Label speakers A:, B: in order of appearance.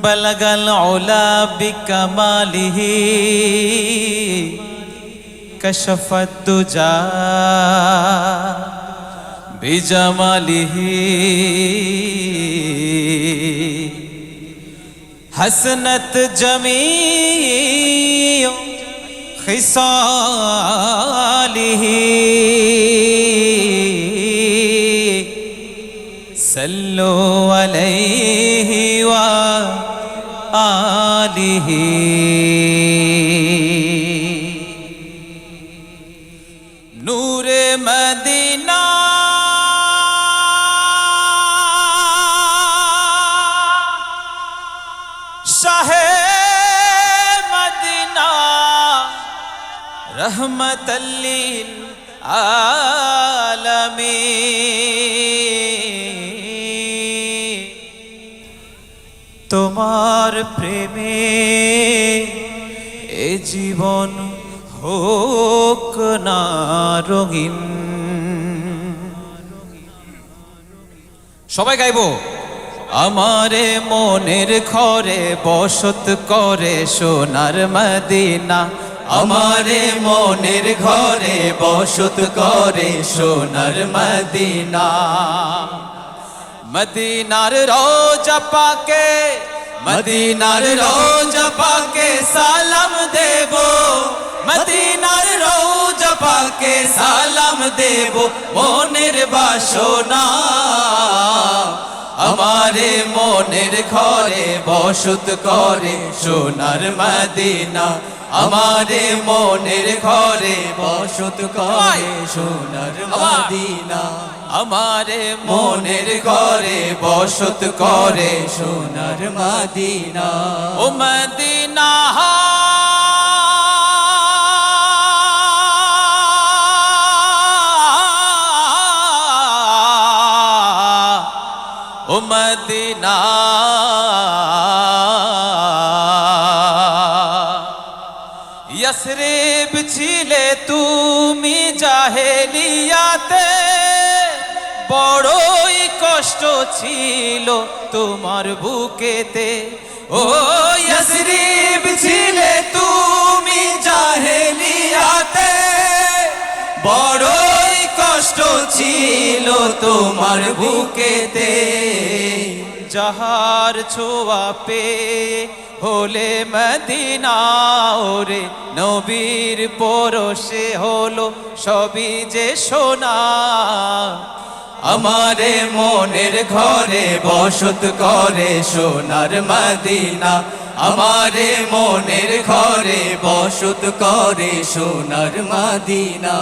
A: बलगल उला बिकमालिही कशफत दुजा बिजमालिही हसनत जमीउ खिसालिही सल्लु अलैहि व आलिही। नूरे मदीना शाहे मदीना रहमतल लिल आलमीन। তোমার প্রেমে এ জীবন হোক না রঙিন। সবাই গাইবো। আমারে মনের ঘরে বসত করে সোনার মদিনা, আমারে মনের ঘরে বসত করে সোনার মদিনা। মদিনার রোজা পাকে, মদিনার রোজা পাকে সালাম দেব, মদিনার রোজা পাকে সালাম দেব। মনের বাসনা আমারে মনের ঘরে বসত করে সোনার মদিনা, আমারে মনের ঘরে বসত করে সোনার মদিনা। আমারে মনের ঘরে বসত করে সোনার মদিনা। ও মদিনা ও মদিনা यस्रिब ছিলে তুমি জাহেলিয়াতে, বড়ই কষ্ট ছিল তোমার বুকেতে। ও यस्रिब ছিলে তুমি জাহেলিয়াতে, বড়ই কষ্ট ছিল তোমার বুকেতে। যাহার ছোঁয়া পেয়ে হলে মদিনা, ওরে নবীর পরশে হলো সবই যে সোনা। আমারে মনের ঘরে বসত করে সোনার মদিনা, আমারে মনের ঘরে বসত করে সোনার মদিনা।